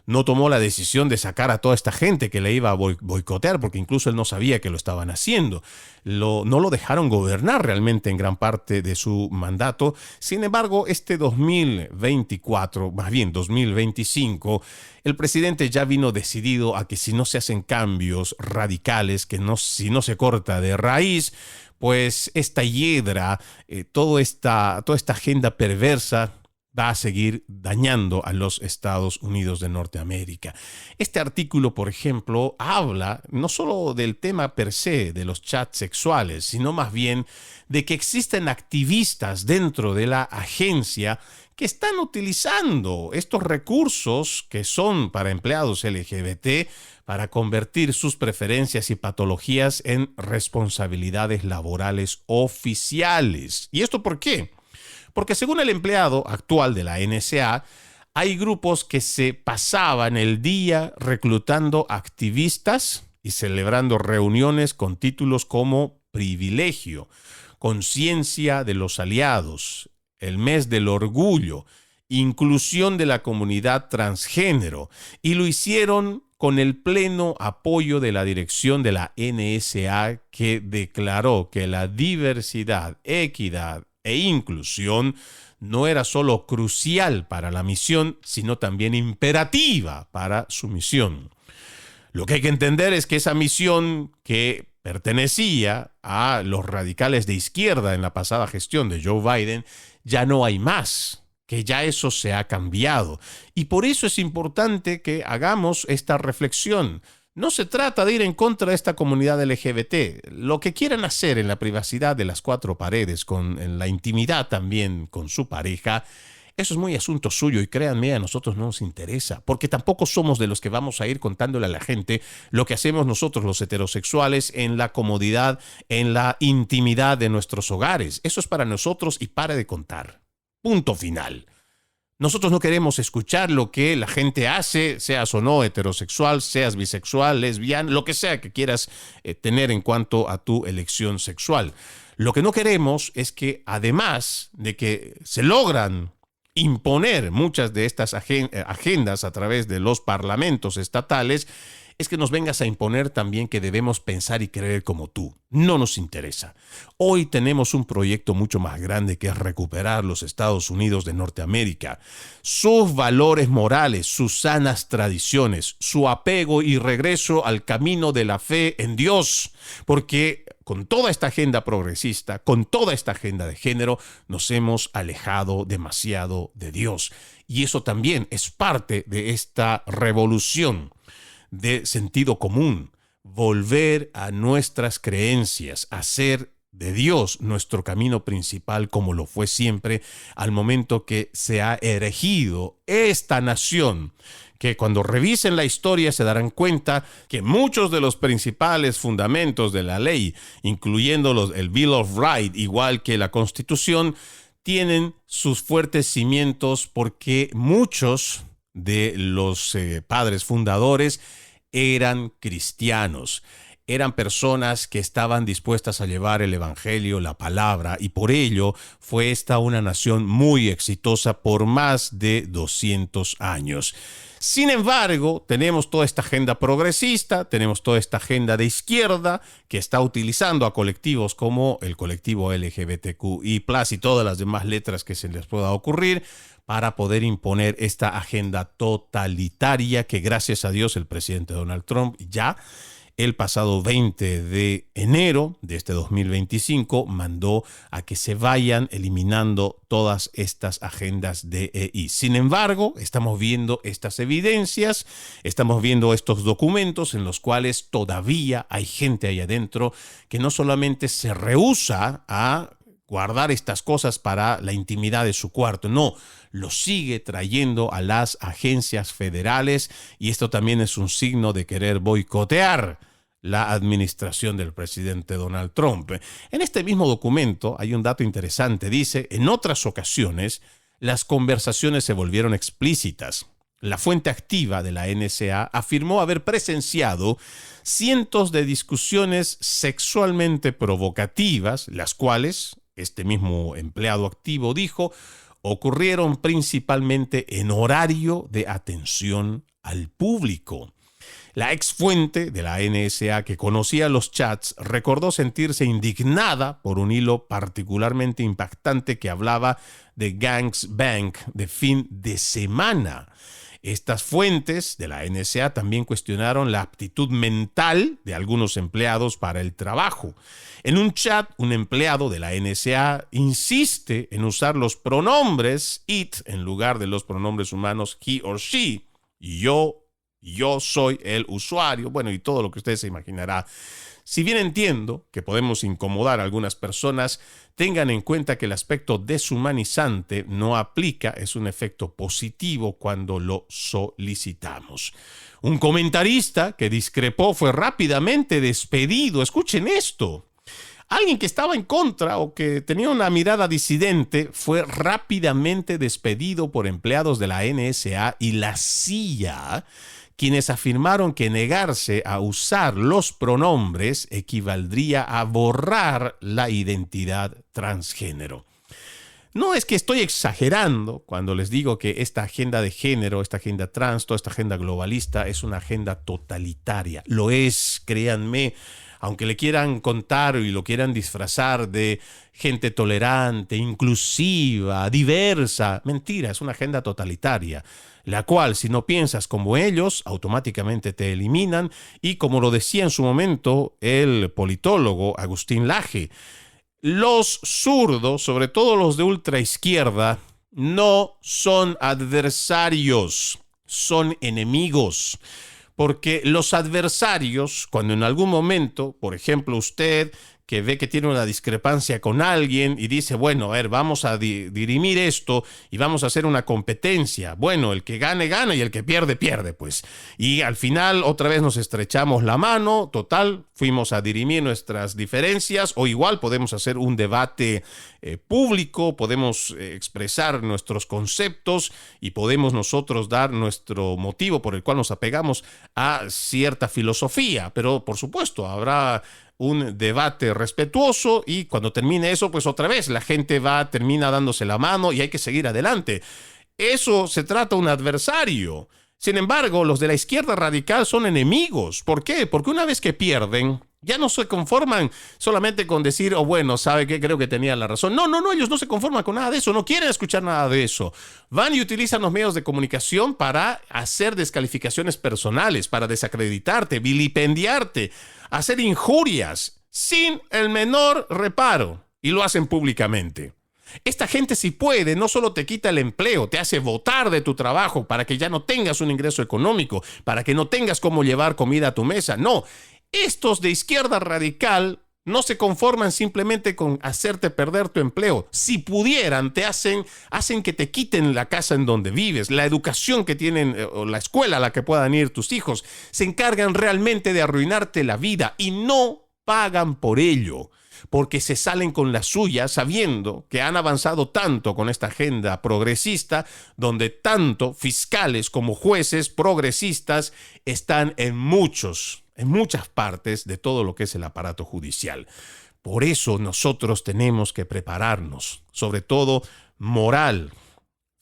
no tomó la decisión de sacar a toda esta gente que le iba a boicotear, porque incluso él no sabía que lo estaban haciendo. No lo dejaron gobernar realmente en gran parte de su mandato. Sin embargo, este 2024, más bien 2025, el presidente ya vino decidido a que si no se hacen cambios radicales, si no se corta de raíz, pues esta hiedra, toda esta agenda perversa, va a seguir dañando a los Estados Unidos de Norteamérica. Este artículo, por ejemplo, habla no solo del tema per se de los chats sexuales, sino más bien de que existen activistas dentro de la agencia que están utilizando estos recursos que son para empleados LGBT para convertir sus preferencias y patologías en responsabilidades laborales oficiales. ¿Y esto por qué? Porque según el empleado actual de la NSA, hay grupos que se pasaban el día reclutando activistas y celebrando reuniones con títulos como privilegio, conciencia de los aliados, el mes del orgullo, inclusión de la comunidad transgénero, y lo hicieron con el pleno apoyo de la dirección de la NSA, que declaró que la diversidad, equidad e inclusión no era solo crucial para la misión, sino también imperativa para su misión. Lo que hay que entender es que esa misión, que pertenecía a los radicales de izquierda en la pasada gestión de Joe Biden, ya no hay más, que ya eso se ha cambiado. Y por eso es importante que hagamos esta reflexión. No se trata de ir en contra de esta comunidad LGBT. Lo que quieran hacer en la privacidad de las cuatro paredes, en la intimidad también con su pareja, eso es muy asunto suyo y créanme, a nosotros no nos interesa, porque tampoco somos de los que vamos a ir contándole a la gente lo que hacemos nosotros los heterosexuales en la comodidad, en la intimidad de nuestros hogares. Eso es para nosotros y pare de contar. Punto final. Nosotros no queremos escuchar lo que la gente hace, seas o no heterosexual, seas bisexual, lesbiana, lo que sea que quieras tener en cuanto a tu elección sexual. Lo que no queremos es que, además de que se logran imponer muchas de estas agendas a través de los parlamentos estatales, es que nos vengas a imponer también que debemos pensar y creer como tú. No nos interesa. Hoy tenemos un proyecto mucho más grande, que es recuperar los Estados Unidos de Norteamérica, sus valores morales, sus sanas tradiciones, su apego y regreso al camino de la fe en Dios, porque con toda esta agenda progresista, con toda esta agenda de género, nos hemos alejado demasiado de Dios. Y eso también es parte de esta revolución de sentido común, volver a nuestras creencias, hacer de Dios nuestro camino principal, como lo fue siempre al momento que se ha erigido esta nación, que cuando revisen la historia se darán cuenta que muchos de los principales fundamentos de la ley, incluyendo el Bill of Rights, igual que la Constitución, tienen sus fuertes cimientos porque muchos de los padres fundadores eran cristianos, eran personas que estaban dispuestas a llevar el evangelio, la palabra, y por ello fue esta una nación muy exitosa por más de 200 años. Sin embargo, tenemos toda esta agenda progresista, tenemos toda esta agenda de izquierda que está utilizando a colectivos como el colectivo LGBTQI+, y todas las demás letras que se les pueda ocurrir, para poder imponer esta agenda totalitaria que, gracias a Dios, el presidente Donald Trump ya el pasado 20 de enero de este 2025 mandó a que se vayan eliminando todas estas agendas DEI. Sin embargo, estamos viendo estas evidencias, estamos viendo estos documentos en los cuales todavía hay gente ahí adentro que no solamente se rehúsa a guardar estas cosas para la intimidad de su cuarto, no, lo sigue trayendo a las agencias federales, y esto también es un signo de querer boicotear la administración del presidente Donald Trump. En este mismo documento hay un dato interesante. Dice, en otras ocasiones, las conversaciones se volvieron explícitas. La fuente activa de la NSA afirmó haber presenciado cientos de discusiones sexualmente provocativas, las cuales, este mismo empleado activo dijo, ocurrieron principalmente en horario de atención al público. La ex fuente de la NSA, que conocía los chats, recordó sentirse indignada por un hilo particularmente impactante que hablaba de gangbang de fin de semana. Estas fuentes de la NSA también cuestionaron la aptitud mental de algunos empleados para el trabajo. En un chat, un empleado de la NSA insiste en usar los pronombres it en lugar de los pronombres humanos he or she. Yo soy el usuario, bueno, y todo lo que usted se imaginará. Si bien entiendo que podemos incomodar a algunas personas, tengan en cuenta que el aspecto deshumanizante no aplica, es un efecto positivo cuando lo solicitamos. Un comentarista que discrepó fue rápidamente despedido. Escuchen esto. Alguien que estaba en contra o que tenía una mirada disidente fue rápidamente despedido por empleados de la NSA y la CIA, quienes afirmaron que negarse a usar los pronombres equivaldría a borrar la identidad transgénero. No es que estoy exagerando cuando les digo que esta agenda de género, esta agenda trans, toda esta agenda globalista es una agenda totalitaria. Lo es, créanme. Aunque le quieran contar y lo quieran disfrazar de gente tolerante, inclusiva, diversa, mentira, es una agenda totalitaria, la cual, si no piensas como ellos, automáticamente te eliminan. Y como lo decía en su momento el politólogo Agustín Laje, los zurdos, sobre todo los de ultraizquierda, no son adversarios, son enemigos. Porque los adversarios, cuando en algún momento, por ejemplo, usted que ve que tiene una discrepancia con alguien y dice, bueno, a ver, vamos a dirimir esto y vamos a hacer una competencia. Bueno, el que gane, gana y el que pierde, pierde, pues. Y al final otra vez nos estrechamos la mano, total, fuimos a dirimir nuestras diferencias, o igual podemos hacer un debate público, podemos expresar nuestros conceptos y podemos nosotros dar nuestro motivo por el cual nos apegamos a cierta filosofía. Pero, por supuesto, habrá un debate respetuoso y cuando termine eso, pues otra vez la gente termina dándose la mano y hay que seguir adelante. Eso se trata de un adversario. Sin embargo, los de la izquierda radical son enemigos. ¿Por qué? Porque una vez que pierden, ya no se conforman solamente con decir, oh, bueno, ¿sabe qué? Creo que tenía la razón. No, ellos no se conforman con nada de eso, no quieren escuchar nada de eso. Van y utilizan los medios de comunicación para hacer descalificaciones personales, para desacreditarte, vilipendiarte, hacer injurias sin el menor reparo, y lo hacen públicamente. Esta gente, si puede, no solo te quita el empleo, te hace botar de tu trabajo para que ya no tengas un ingreso económico, para que no tengas cómo llevar comida a tu mesa. No, estos de izquierda radical no se conforman simplemente con hacerte perder tu empleo. Si pudieran, te hacen que te quiten la casa en donde vives, la educación que tienen o la escuela a la que puedan ir tus hijos. Se encargan realmente de arruinarte la vida y no pagan por ello, porque se salen con la suya sabiendo que han avanzado tanto con esta agenda progresista, donde tanto fiscales como jueces progresistas están en muchas partes de todo lo que es el aparato judicial. Por eso nosotros tenemos que prepararnos, sobre todo moral,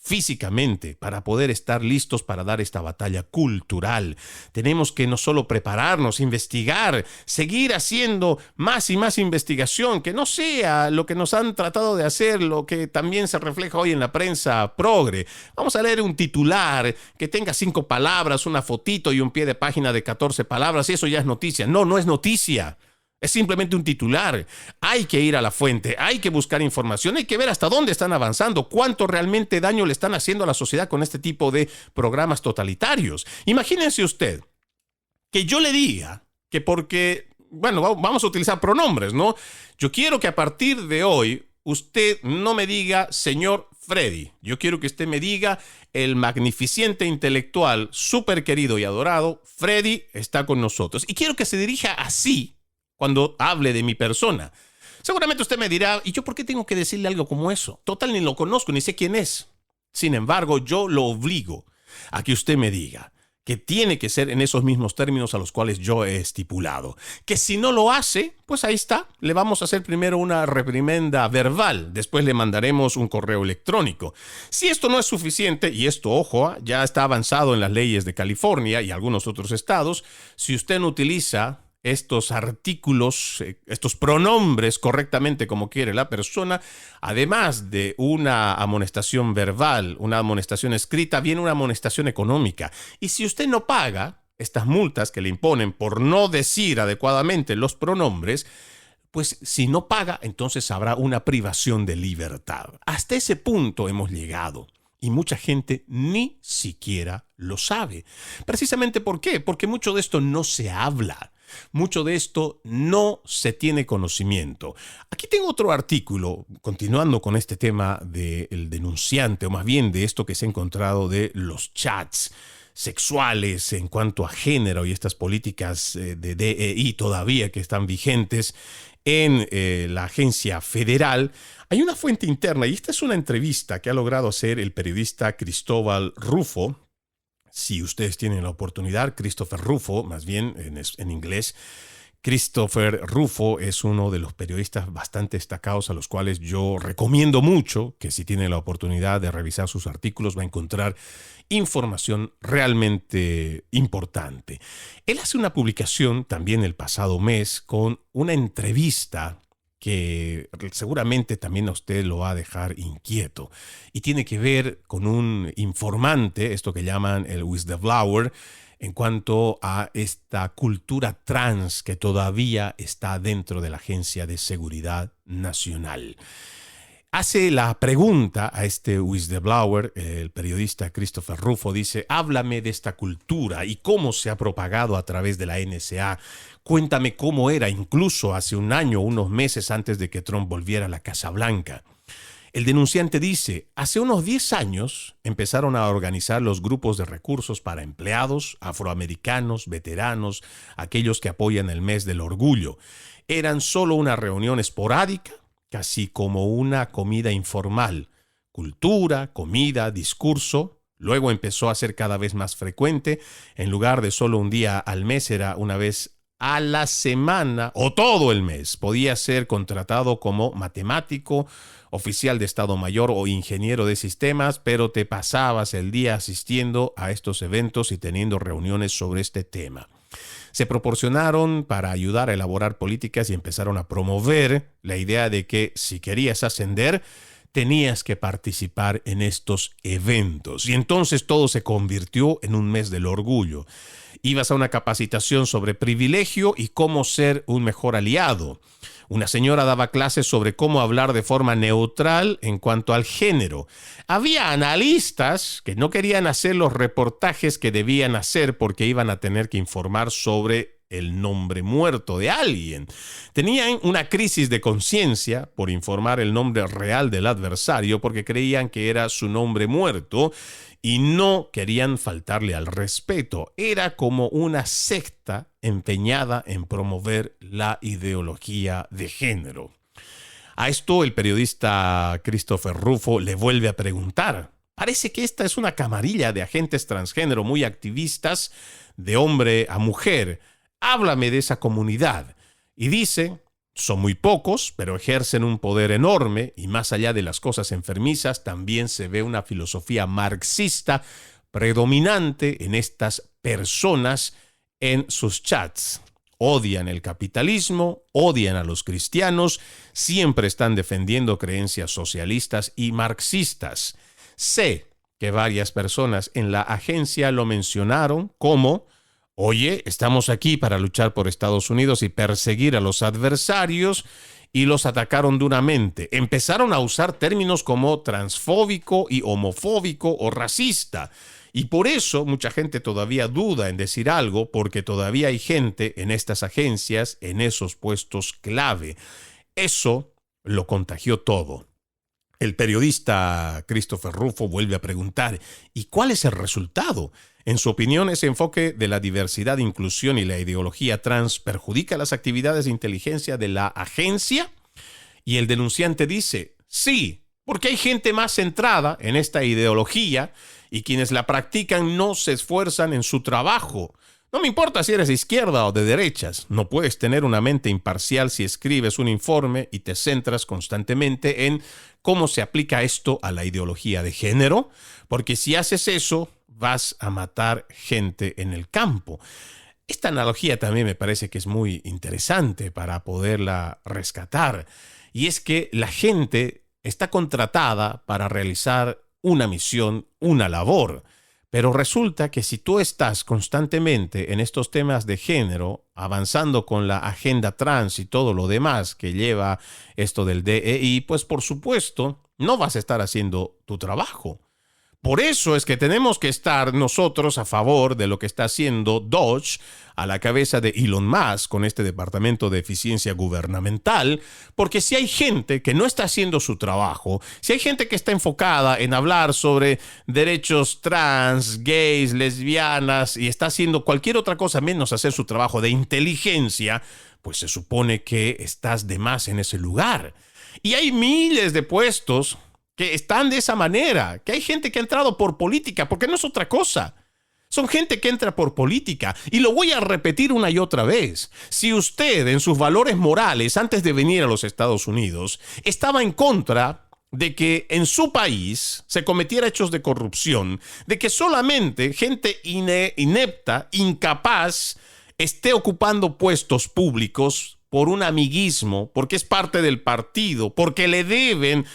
físicamente, para poder estar listos para dar esta batalla cultural. Tenemos que no solo prepararnos, investigar, seguir haciendo más y más investigación, que no sea lo que nos han tratado de hacer, lo que también se refleja hoy en la prensa progre. Vamos a leer un titular que tenga 5 palabras, una fotito y un pie de página de 14 palabras, y eso ya es noticia. No es noticia. Es simplemente un titular. Hay que ir a la fuente, hay que buscar información, hay que ver hasta dónde están avanzando, cuánto realmente daño le están haciendo a la sociedad con este tipo de programas totalitarios. Imagínense usted que yo le diga que porque, bueno, vamos a utilizar pronombres, ¿no? Yo quiero que a partir de hoy usted no me diga señor Freddy. Yo quiero que usted me diga el magnificente intelectual, súper querido y adorado, Freddy está con nosotros. Y quiero que se dirija así cuando hable de mi persona. Seguramente usted me dirá, ¿y yo por qué tengo que decirle algo como eso? Total, ni lo conozco, ni sé quién es. Sin embargo, yo lo obligo a que usted me diga que tiene que ser en esos mismos términos a los cuales yo he estipulado. Que si no lo hace, pues ahí está. Le vamos a hacer primero una reprimenda verbal, después le mandaremos un correo electrónico. Si esto no es suficiente, y esto, ojo, ya está avanzado en las leyes de California y algunos otros estados, si usted no utiliza estos artículos, estos pronombres correctamente como quiere la persona, además de una amonestación verbal, una amonestación escrita, viene una amonestación económica. Y si usted no paga estas multas que le imponen por no decir adecuadamente los pronombres, pues si no paga, entonces habrá una privación de libertad. Hasta ese punto hemos llegado. Y mucha gente ni siquiera lo sabe. Precisamente ¿por qué? Porque mucho de esto no se habla. Mucho de esto no se tiene conocimiento. Aquí tengo otro artículo, continuando con este tema del denunciante, o más bien de esto que se ha encontrado de los chats sexuales en cuanto a género y estas políticas de DEI todavía que están vigentes en la agencia federal. Hay una fuente interna, y esta es una entrevista que ha logrado hacer el periodista Cristóbal Rufo. Si ustedes tienen la oportunidad, Christopher Rufo, más bien en inglés, Christopher Rufo es uno de los periodistas bastante destacados a los cuales yo recomiendo mucho que si tienen la oportunidad de revisar sus artículos va a encontrar información realmente importante. Él hace una publicación también el pasado mes con una entrevista que seguramente también a usted lo va a dejar inquieto. Y tiene que ver con un informante, esto que llaman el whistleblower, en cuanto a esta cultura trans que todavía está dentro de la Agencia de Seguridad Nacional. Hace la pregunta a este whistleblower, el periodista Christopher Rufo, dice: háblame de esta cultura y cómo se ha propagado a través de la NSA. Cuéntame cómo era incluso hace un año, unos meses antes de que Trump volviera a la Casa Blanca. El denunciante dice: hace unos 10 años empezaron a organizar los grupos de recursos para empleados, afroamericanos, veteranos, aquellos que apoyan el mes del orgullo. Eran solo una reunión esporádica, casi como una comida informal. Cultura, comida, discurso. Luego empezó a ser cada vez más frecuente. En lugar de solo un día al mes, era una vez a la semana o todo el mes. Podía ser contratado como matemático, oficial de Estado Mayor o ingeniero de sistemas, pero te pasabas el día asistiendo a estos eventos y teniendo reuniones sobre este tema. Se proporcionaron para ayudar a elaborar políticas y empezaron a promover la idea de que si querías ascender, tenías que participar en estos eventos. Y entonces todo se convirtió en un mes del orgullo. Ibas a una capacitación sobre privilegio y cómo ser un mejor aliado. Una señora daba clases sobre cómo hablar de forma neutral en cuanto al género. Había analistas que no querían hacer los reportajes que debían hacer porque iban a tener que informar sobre el nombre muerto de alguien. Tenían una crisis de conciencia por informar el nombre real del adversario porque creían que era su nombre muerto y no querían faltarle al respeto. Era como una secta empeñada en promover la ideología de género. A esto el periodista Christopher Rufo le vuelve a preguntar. Parece que esta es una camarilla de agentes transgénero muy activistas, de hombre a mujer. Háblame de esa comunidad. Y dice: son muy pocos, pero ejercen un poder enorme y más allá de las cosas enfermizas, también se ve una filosofía marxista predominante en estas personas en sus chats. Odian el capitalismo, odian a los cristianos, siempre están defendiendo creencias socialistas y marxistas. Sé que varias personas en la agencia lo mencionaron como: oye, estamos aquí para luchar por Estados Unidos y perseguir a los adversarios, y los atacaron duramente. Empezaron a usar términos como transfóbico y homofóbico o racista. Y por eso mucha gente todavía duda en decir algo, porque todavía hay gente en estas agencias, en esos puestos clave. Eso lo contagió todo. El periodista Christopher Rufo vuelve a preguntar: ¿y cuál es el resultado? En su opinión, ese enfoque de la diversidad, inclusión y la ideología trans perjudica las actividades de inteligencia de la agencia. Y el denunciante dice: sí, porque hay gente más centrada en esta ideología y quienes la practican no se esfuerzan en su trabajo. No me importa si eres de izquierda o de derechas, no puedes tener una mente imparcial si escribes un informe y te centras constantemente en cómo se aplica esto a la ideología de género, porque si haces eso, vas a matar gente en el campo. Esta analogía también me parece que es muy interesante para poderla rescatar. Y es que la gente está contratada para realizar una misión, una labor. Pero resulta que si tú estás constantemente en estos temas de género, avanzando con la agenda trans y todo lo demás que lleva esto del DEI, pues por supuesto no vas a estar haciendo tu trabajo. Por eso es que tenemos que estar nosotros a favor de lo que está haciendo Dodge a la cabeza de Elon Musk con este departamento de eficiencia gubernamental, porque si hay gente que no está haciendo su trabajo, si hay gente que está enfocada en hablar sobre derechos trans, gays, lesbianas y está haciendo cualquier otra cosa menos hacer su trabajo de inteligencia, pues se supone que estás de más en ese lugar. Y hay miles de puestos que están de esa manera, que hay gente que ha entrado por política, porque no es otra cosa. Son gente que entra por política. Y lo voy a repetir una y otra vez. Si usted en sus valores morales, antes de venir a los Estados Unidos, estaba en contra de que en su país se cometiera hechos de corrupción, de que solamente gente inepta, incapaz, esté ocupando puestos públicos por un amiguismo, porque es parte del partido, porque le deben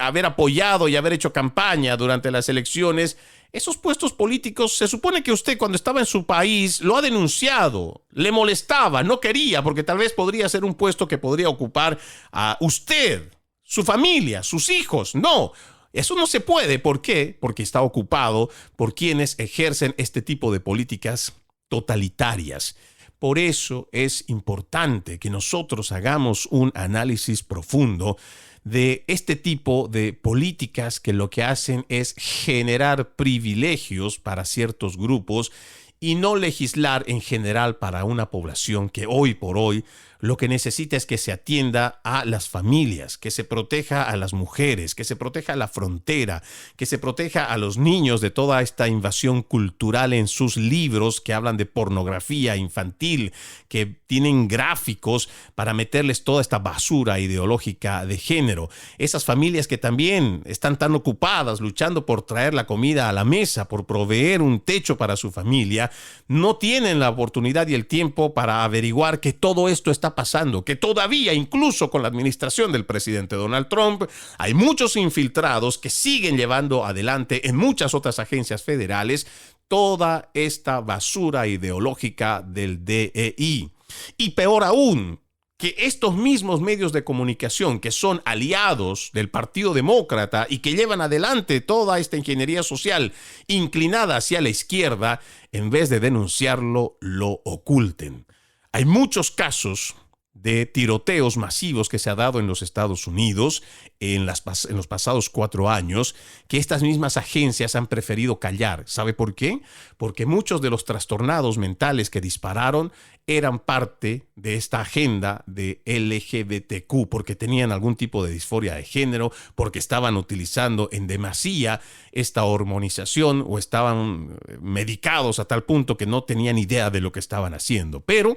haber apoyado y haber hecho campaña durante las elecciones, esos puestos políticos se supone que usted cuando estaba en su país lo ha denunciado, le molestaba, no quería, porque tal vez podría ser un puesto que podría ocupar a usted, su familia, sus hijos. No, eso no se puede. ¿Por qué? Porque está ocupado por quienes ejercen este tipo de políticas totalitarias. Por eso es importante que nosotros hagamos un análisis profundo de este tipo de políticas que lo que hacen es generar privilegios para ciertos grupos y no legislar en general para una población que hoy por hoy lo que necesita es que se atienda a las familias, que se proteja a las mujeres, que se proteja a la frontera, que se proteja a los niños de toda esta invasión cultural en sus libros que hablan de pornografía infantil, que tienen gráficos para meterles toda esta basura ideológica de género. Esas familias que también están tan ocupadas luchando por traer la comida a la mesa, por proveer un techo para su familia, no tienen la oportunidad y el tiempo para averiguar que todo esto está pasando, que todavía, incluso con la administración del presidente Donald Trump, hay muchos infiltrados que siguen llevando adelante en muchas otras agencias federales toda esta basura ideológica del DEI. Y peor aún, que estos mismos medios de comunicación que son aliados del Partido Demócrata y que llevan adelante toda esta ingeniería social inclinada hacia la izquierda, en vez de denunciarlo, lo oculten. Hay muchos casos de tiroteos masivos que se ha dado en los Estados Unidos en los pasados 4 años, que estas mismas agencias han preferido callar. ¿Sabe por qué? Porque muchos de los trastornados mentales que dispararon eran parte de esta agenda de LGBTQ, porque tenían algún tipo de disforia de género, porque estaban utilizando en demasía esta hormonización o estaban medicados a tal punto que no tenían idea de lo que estaban haciendo. Pero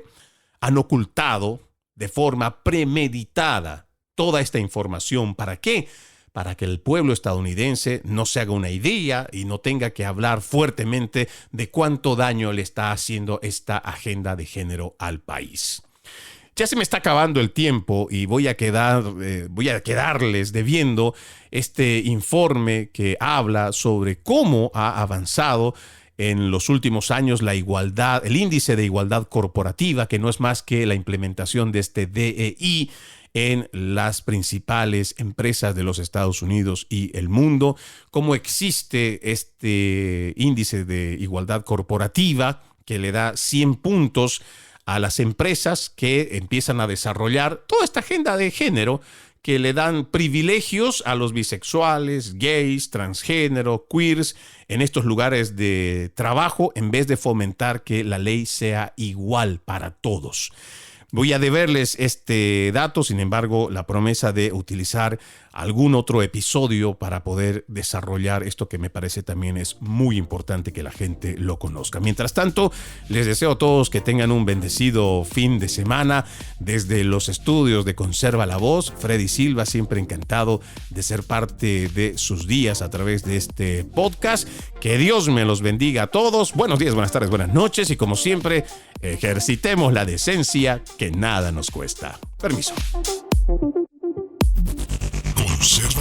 han ocultado de forma premeditada toda esta información. ¿Para qué? Para que el pueblo estadounidense no se haga una idea y no tenga que hablar fuertemente de cuánto daño le está haciendo esta agenda de género al país. Ya se me está acabando el tiempo y voy a quedarles debiendo este informe que habla sobre cómo ha avanzado en los últimos años la igualdad, el índice de igualdad corporativa, que no es más que la implementación de este DEI en las principales empresas de los Estados Unidos y el mundo, cómo existe este índice de igualdad corporativa que le da 100 puntos a las empresas que empiezan a desarrollar toda esta agenda de género, que le dan privilegios a los bisexuales, gays, transgénero, queers en estos lugares de trabajo en vez de fomentar que la ley sea igual para todos. Voy a deberles este dato, sin embargo, la promesa de utilizar algún otro episodio para poder desarrollar esto que me parece también es muy importante que la gente lo conozca. Mientras tanto, les deseo a todos que tengan un bendecido fin de semana. Desde los estudios de Conserva la Voz, Freddy Silva, siempre encantado de ser parte de sus días a través de este podcast. Que Que Dios me los bendiga a todos. Buenos días, buenas tardes, buenas noches. Y como siempre, ejercitemos la decencia que nada nos cuesta. Permiso. Conserva